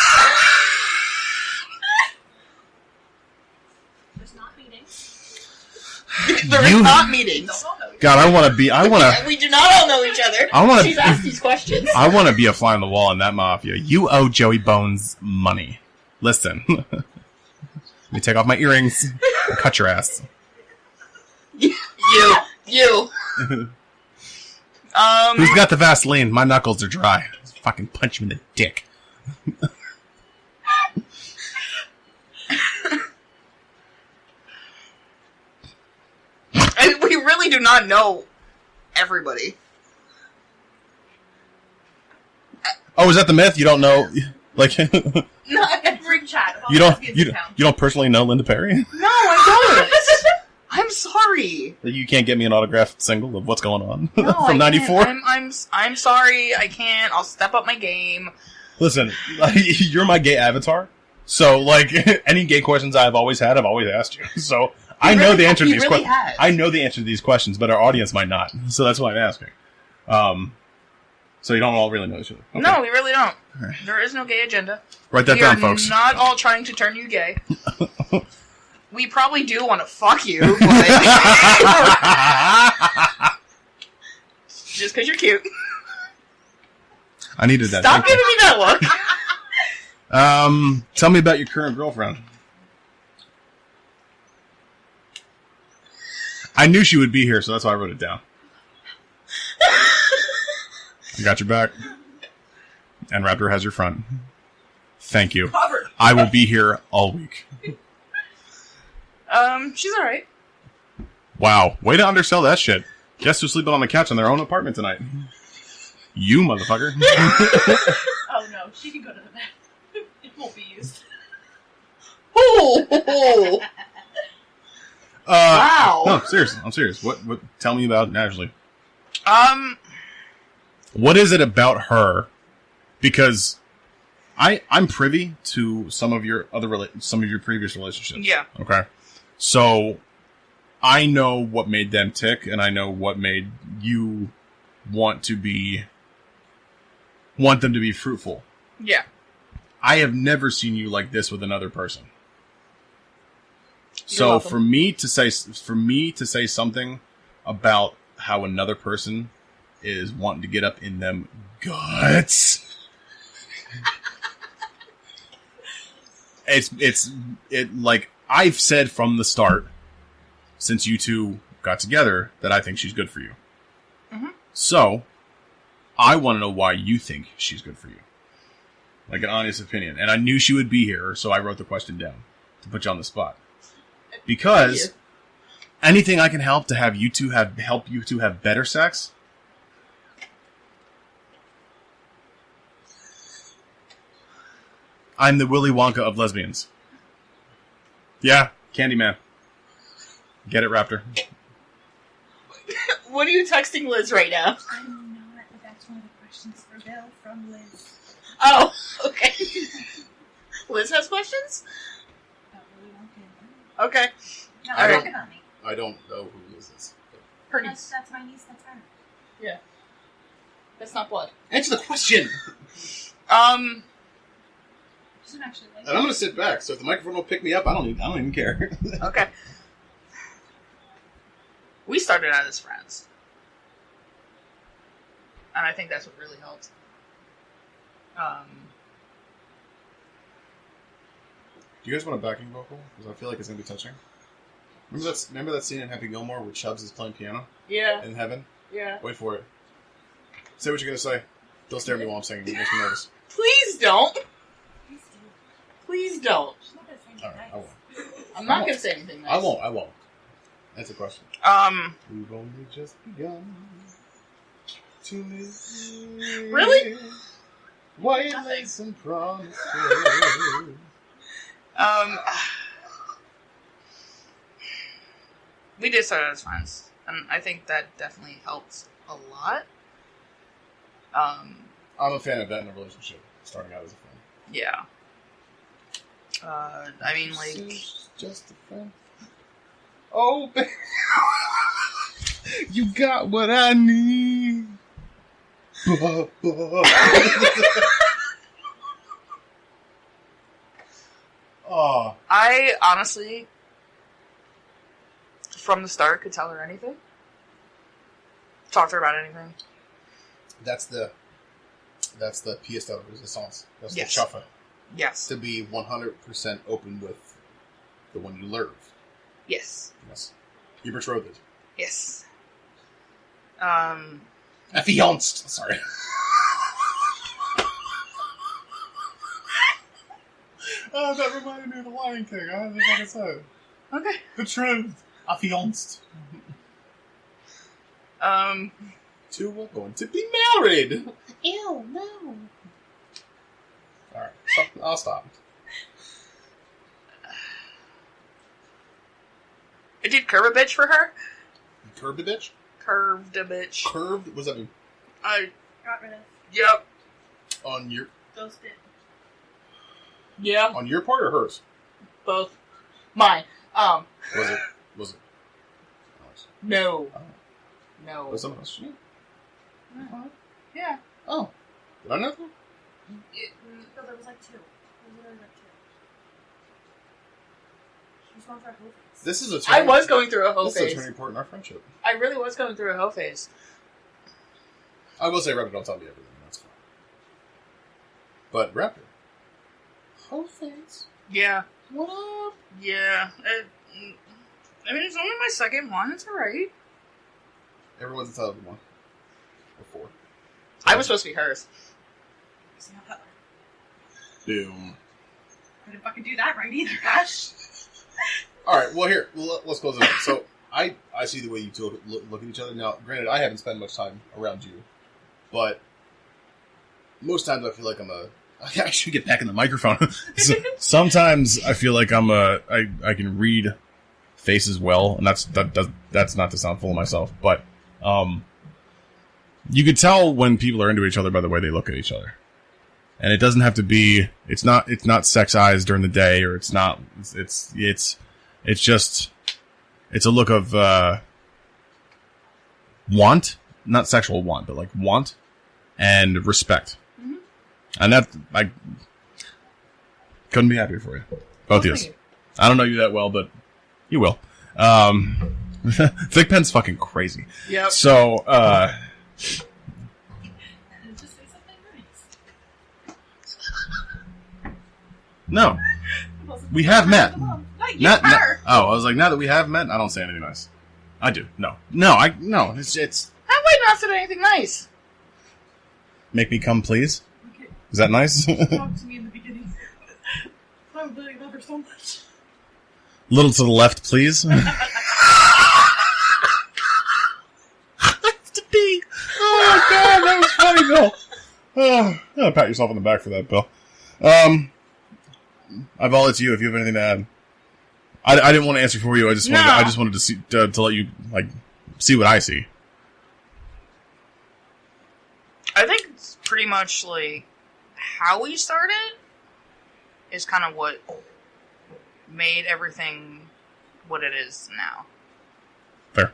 There's not meetings. There is not meetings. God, We do not all know each other. She's asked these questions. I want to be a fly on the wall in that mafia. You owe Joey Bones money. Listen. Let me take off my earrings and cut your ass. You. Who's got the Vaseline? My knuckles are dry. Just fucking punch him in the dick. We really do not know everybody. Oh, is that the myth? You don't know, like Not every Chat. you don't personally know Linda Perry? No, I don't. I'm sorry. You can't get me an autographed single of What's Going On No, from '94. I'm sorry. I can't. I'll step up my game. Listen, you're my gay avatar, so like any gay questions I've always asked you. So I know the answer to these questions. I know the answer to these questions, but our audience might not. So that's why I'm asking. So you don't all really know each other. Okay. No, we really don't. Right. There is no gay agenda. Write that down, folks. We are not all trying to turn you gay. We probably do want to fuck you, but just because you're cute. I needed that. Stop giving me that look. Tell me about your current girlfriend. I knew she would be here, so that's why I wrote it down. I got your back. And Raptor has your front. Thank you. Covered. I will be here all week. She's alright. Wow. Way to undersell that shit. Guess who's sleeping on the couch in their own apartment tonight? You, motherfucker. Oh no, she can go to the bed. It won't be used. Oh! Wow. No, seriously. I'm serious. What? Tell me about Ashley. What is it about her? Because I'm privy to some of your previous relationships. Yeah. Okay. So I know what made them tick, and I know what made you want them to be fruitful. Yeah. I have never seen you like this with another person. You're So welcome. for me to say something about how another person is wanting to get up in them guts. It's like I've said from the start, since you two got together, that I think she's good for you. Mm-hmm. So, I want to know why you think she's good for you. Like an honest opinion. And I knew she would be here, so I wrote the question down to put you on the spot. Because anything I can help to help you two have better sex. I'm the Willy Wonka of lesbians. Yeah, Candyman. Get it, Raptor. What are you texting Liz right now? I'm not, but that's one of the questions for Bill from Liz. Oh, okay. Liz has questions? About Willy Wonka. Okay. No, I talk don't- about me. I don't know who this is. Her That's my niece, that's her. Yeah. That's not blood. Answer the question! She doesn't actually like And I'm going to sit back, so if the microphone will pick me up, I don't even care. Okay. We started out as friends. And I think that's what really helped. Do you guys want a backing vocal? Because I feel like it's going to be touching. Remember that scene in Happy Gilmore where Chubbs is playing piano? Yeah. In heaven? Yeah. Wait for it. Say what you're going to say. Don't stare at me while I'm singing. It makes me nervous. Please don't. Please don't. Alright, I won't. I'm not going to say anything nice. I won't. That's a question. We've only just begun to live. Really? White lace and promises. We did start as friends, and I think that definitely helps a lot. I'm a fan of that in a relationship, starting out as a friend. Yeah. I mean, like... Just a friend. Oh, baby. You got what I need. Oh. I honestly, from the start, could tell her anything. Talk to her about anything. That's the pièce de résistance. That's Yes. the chuffa. Yes. To be 100% open with the one you love. Yes. Yes. You betrothed. Yes. Affianced. Sorry. Oh, that reminded me of the Lion King. I don't know what I said. Okay. Betrothed. Affianced. Two are going to be married. Ew, no. Alright, I'll stop. I did curve a bitch for her. Curved a bitch? Curved a bitch. Curved? What does that mean? Got rid of. Yep. On your... Ghosted. Yeah. On your part or hers? Both. Mine. Was it? Ours? No. Oh. No. Was someone else? Yeah. Oh. Did I know that? No, there was like two. There was literally like two. She was going for a whole face. This is a I was going through a hoe This is phase. a turning point in our friendship. I really was going through a hoe phase. I will say Raptor don't tell me everything. That's fine. But Raptor. Hoe phase? Yeah. What up? Yeah. I mean, it's only my second one. It's alright. Everyone's entitled to one. Or four. I was supposed to be hers. It's not that Boom. I didn't fucking do that right either, gosh. Alright, well here, let's close it up. So, I see the way you two look at each other. Now, granted, I haven't spent much time around you. But, most times I feel like I should get back in the microphone. Sometimes I feel like I can read faces well, and that's not to sound full of myself, but you could tell when people are into each other by the way they look at each other. And it doesn't have to be, it's not sex eyes during the day, or it's just a look of want, not sexual want, but like want and respect. Mm-hmm. And that, I couldn't be happier for you. Both of you. I don't know you that well, but you will. Thick Pen's fucking crazy. Yep. So, Just say something nice. no. We have met. Not you, Not, her. I was like, now that we have met, I don't say anything nice. I do. No. It's How have I not said anything nice? make me come, please. Okay. Is that nice? Talk to me in the beginning. I really love her so much. Little to the left, please. To be. Oh God, that was funny, Bill. Oh, pat yourself on the back for that, Bill. I've all it's you. If you have anything to add, I didn't want to answer for you. I just wanted to see to let you like see what I see. I think it's pretty much like how we started is kind of what made everything what it is now. Fair.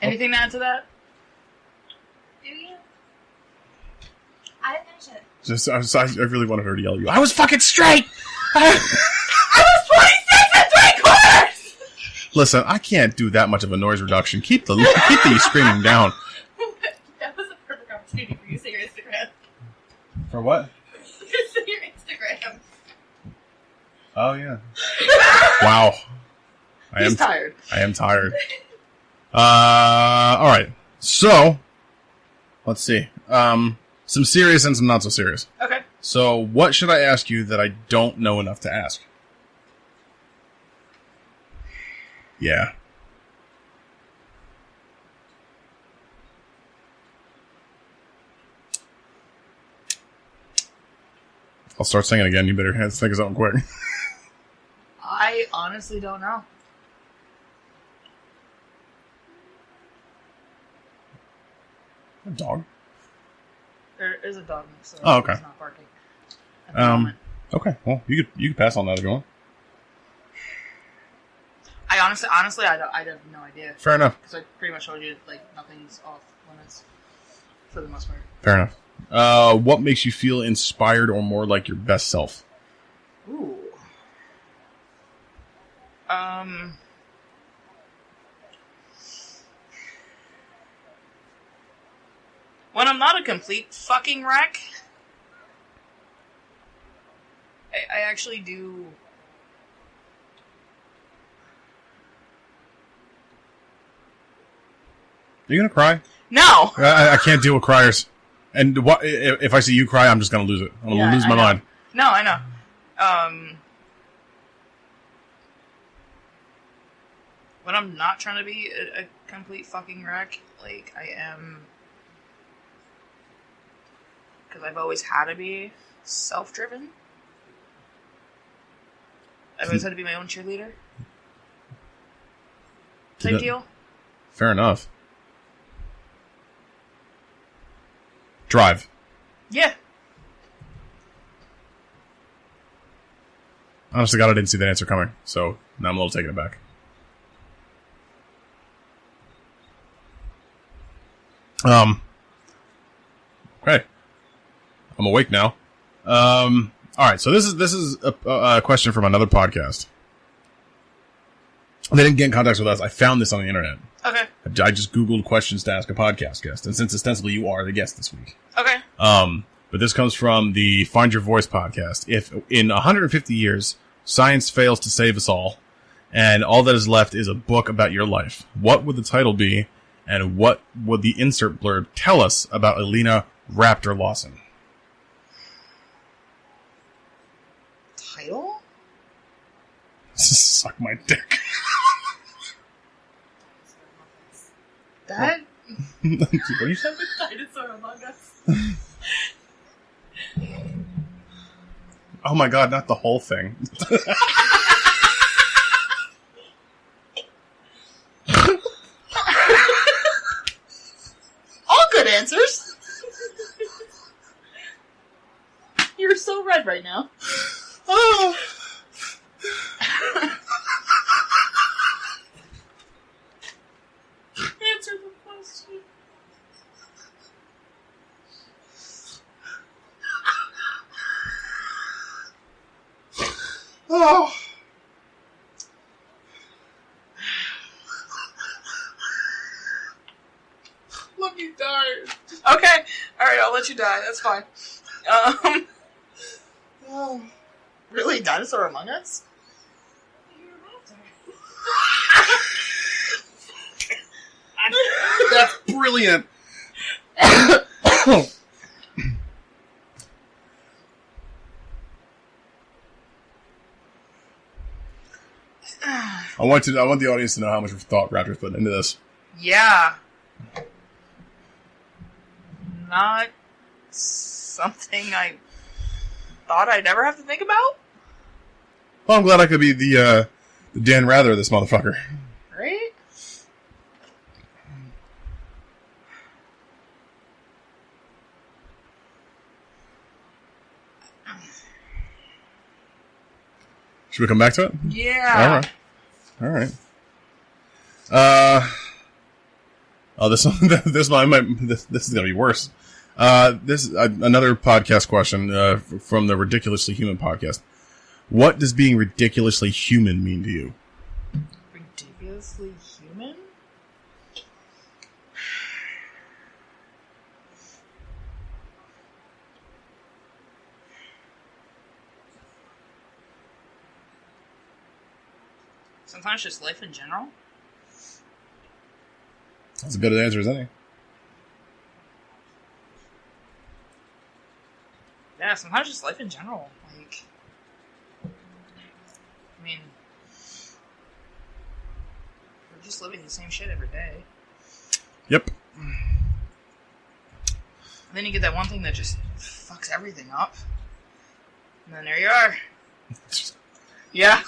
Anything to add to that? Do you? I didn't finish it. I really wanted her to yell at you. I was fucking straight. I was Listen, I can't do that much of a noise reduction. Keep the screaming down. That was a perfect opportunity for you to say your Instagram. For what? Say your Instagram. Oh, yeah. Wow. He's tired. I am tired. Alright. So, let's see. Some serious and some not so serious. Okay. So, what should I ask you that I don't know enough to ask? Yeah. I'll start singing again. You better think of something quick. I honestly don't know. A dog? There is a dog next door. Oh, okay. He's not barking at the moment. Okay. Well, you could pass on that if you want. I honestly, I have no idea. Fair enough. Because I pretty much told you, like, nothing's off limits for the most part. Fair enough. What makes you feel inspired or more like your best self? Ooh. When I'm not a complete fucking wreck, I actually do. Are you gonna cry? No! I can't deal with criers. And what if I see you cry? I'm just gonna lose it. I'm gonna lose my mind. No, I know. When I'm not trying to be a complete fucking wreck, like I am, because I've always had to be self-driven. I've always had to be my own cheerleader. Type deal. Fair enough. Drive. Yeah. Honestly, God, I didn't see that answer coming, so now I'm a little taken aback. Okay. I'm awake now. Alright, so this is a question from another podcast. They didn't get in contact with us. I found this on the internet. Okay. I just Googled questions to ask a podcast guest, and since ostensibly you are the guest this week. Okay. But this comes from the Find Your Voice podcast. If in 150 years, science fails to save us all, and all that is left is a book about your life, what would the title be, and what would the insert blurb tell us about Alina Raptor Lawson? Title? Suck my dick. That? What do you say? Dinosaur Among Us. Oh my god, not the whole thing. All good answers. You're so red right now. Oh. Answer the question. Oh. Let me die. Okay. Alright, I'll let you die. That's fine. Oh. Really? Dinosaur Among Us? That's brilliant. I want the audience to know how much thought Raptor's putting into this. Yeah. Not something I thought I'd ever have to think about. Well, I'm glad I could be the Dan Rather of this motherfucker. Right? Should we come back to it? Yeah. All right. This one is gonna be worse. This is another podcast question from the Ridiculously Human podcast. What does being ridiculously human mean to you? Ridiculously ridiculously human? Sometimes just life in general. That's as good an answer as any. Yeah, sometimes just life in general. Like, I mean, we're just living the same shit every day. Yep. And then you get that one thing that just fucks everything up. And then there you are. Yeah.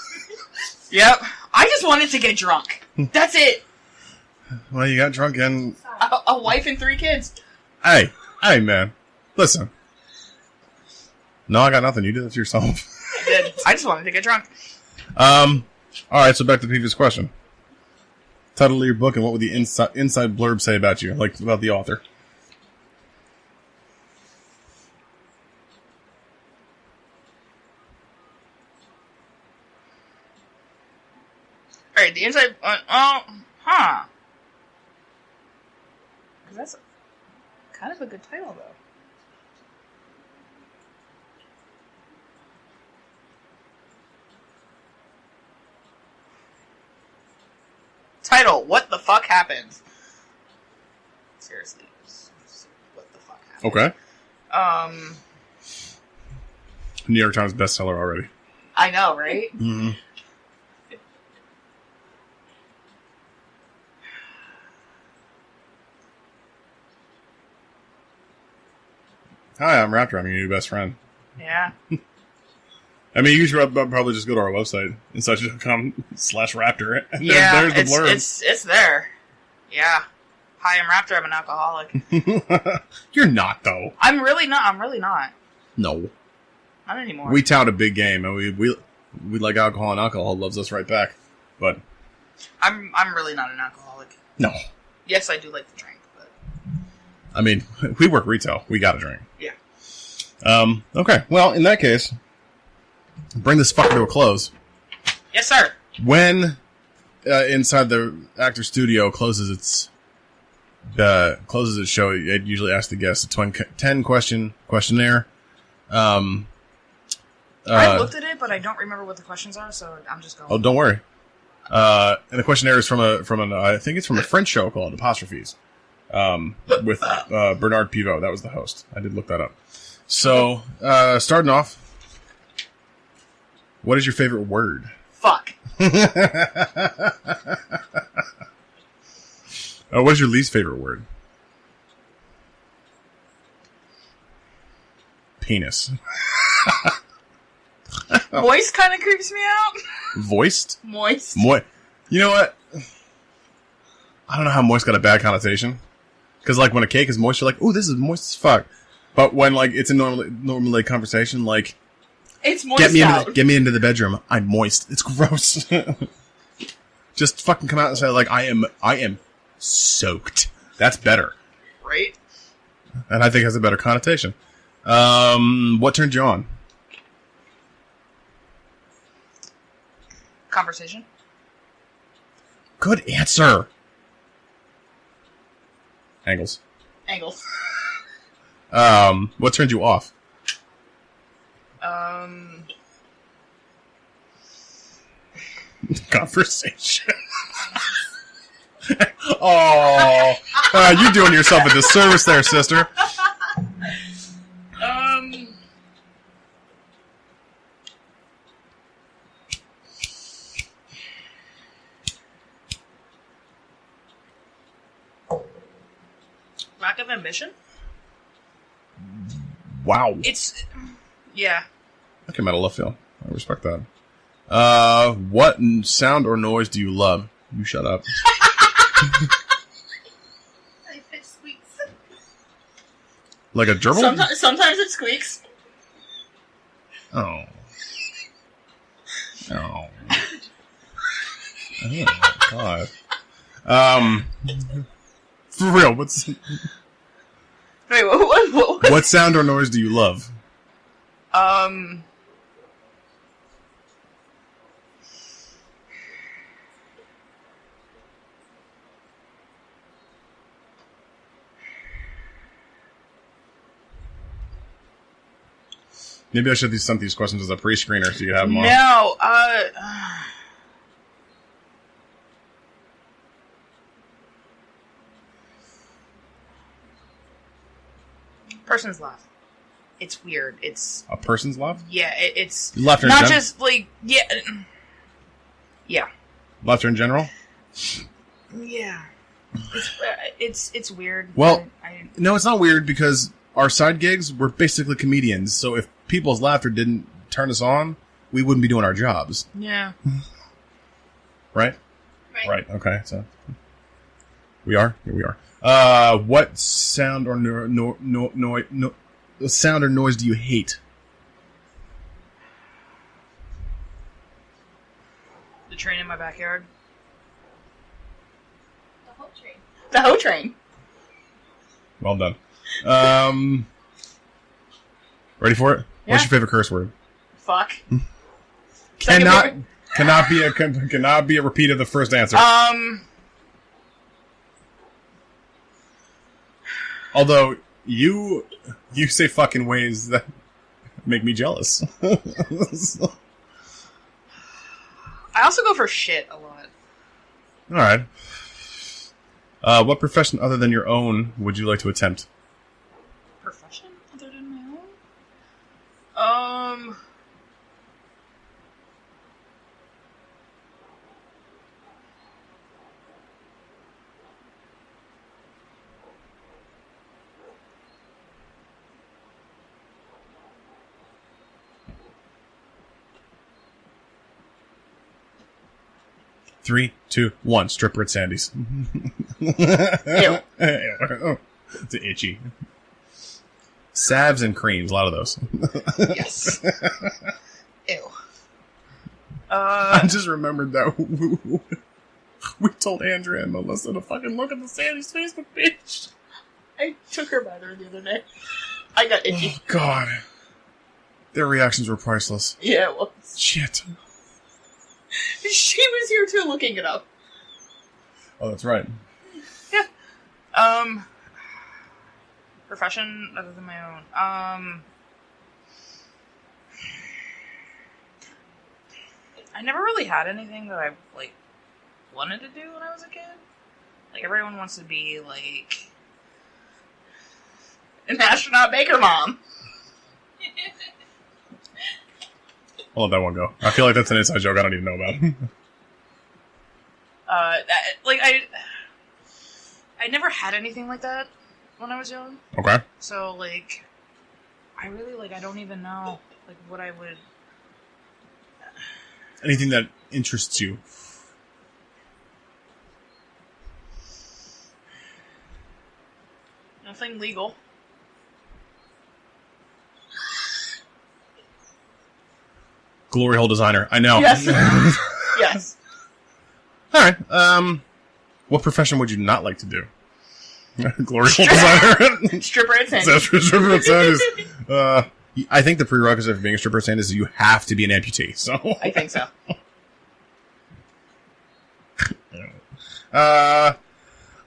Yep. I just wanted to get drunk. That's it. Well, you got drunk and... A wife and 3 kids. Hey, man. Listen. No, I got nothing. You did it to yourself. I did. I just wanted to get drunk. Alright, so back to the previous question. Title of your book and what would the inside blurb say about you? Like, about the author. Alright, the inside... Because that's kind of a good title, though. Title, what the fuck happened? Seriously, what the fuck happened? Okay. New York Times bestseller already. I know, right? Mm-hmm. Hi, I'm Raptor. I'm your new best friend. Yeah. I mean, you should probably just go to our website, insideyouwithbillandraptor. Yeah, there's the blurb. It's there. Yeah. Hi, I'm Raptor. I'm an alcoholic. You're not, though. I'm really not. No. Not anymore. We tout a big game, and we like alcohol, and alcohol loves us right back. But I'm really not an alcoholic. no. Yes, I do like to drink, but I mean, we work retail. We gotta drink. yeah. Okay. Well, in that case, bring this fucker to a close. Yes, sir. When Inside the Actor Studio closes its show, it usually asks the guests a 10-question questionnaire. I looked at it, but I don't remember what the questions are, so I'm just going. Oh, don't worry. And the questionnaire is from an I think it's from a French show called Apostrophes, with Bernard Pivot. That was the host. I did look that up. So, starting off, what is your favorite word? Fuck. What is your least favorite word? Penis. Moist kind of creeps me out. Voiced? Moist. You know what? I don't know how moist got a bad connotation. Because, like, when a cake is moist, you're like, ooh, this is moist as fuck. But when, like, it's a normal conversation, like, It's moist out. Get me into the bedroom. I'm moist. It's gross. Just fucking come out and say, like, I am soaked. That's better. Right? And I think it has a better connotation. What turned you on? Conversation. Good answer. Angles. What turned you off? Conversation. Oh, you're doing yourself a disservice there, sister. Lack of ambition? Wow. Yeah. I came out of left field. I respect that. What sound or noise do you love? You shut up. I fish squeaks. Like a gerbil? Sometimes it squeaks. Oh. Oh. Oh, God. For real, Wait, what? what sound or noise do you love? Maybe I should have sent these questions as a pre-screener so you have them all. No, person's left. It's weird. It's A person's left? yeah. It's Laughter in not gen- just like yeah. Laughter in general? Yeah. It's weird. Well, I no, it's not weird because our side gigs were basically comedians. So if people's laughter didn't turn us on, we wouldn't be doing our jobs. yeah. Right? Right. Okay. So we are. Here we are. What sound or sound or noise do you hate? The train in my backyard. The whole train. The hoe train. Well done. Ready for it? Yeah. What's your favorite curse word? Fuck. Cannot be a repeat of the first answer. Although you say fucking ways that make me jealous. I also go for shit a lot. All right. What profession other than your own would you like to attempt? Profession other than my own? 3, 2, 1. Stripper at Sandy's. Ew. It's itchy. Salves and creams, a lot of those. Yes. Ew. I just remembered that we told Andrea and Melissa to fucking look at the Sandy's Facebook page. I took her by there the other day. I got itchy. Oh, God. Their reactions were priceless. Yeah, it was. Shit. She was here too, looking it up. Oh, that's right. Yeah. Profession other than my own. I never really had anything that I wanted to do when I was a kid. Everyone wants to be an astronaut baker mom. I'll let that one go. I feel like that's an inside joke I don't even know about. I never had anything like that when I was young. Okay. So, I really, I don't even know, what I would... Anything that interests you. Nothing legal. Glory hole designer. I know. Yes. Yes. All right. What profession would you not like to do? Glory hole designer. Stripper at Sandy's. That's for stripper at Sandy's. I think the prerequisite for being a stripper at Sandy's is you have to be an amputee. So I think so. All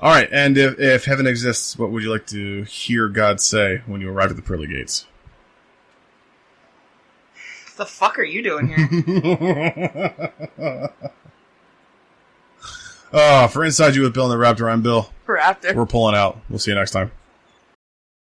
right. And if heaven exists, what would you like to hear God say when you arrive at the pearly gates? What the fuck are you doing here? For Inside You with Bill and the Raptor, I'm Bill. Raptor. We're pulling out. We'll see you next time.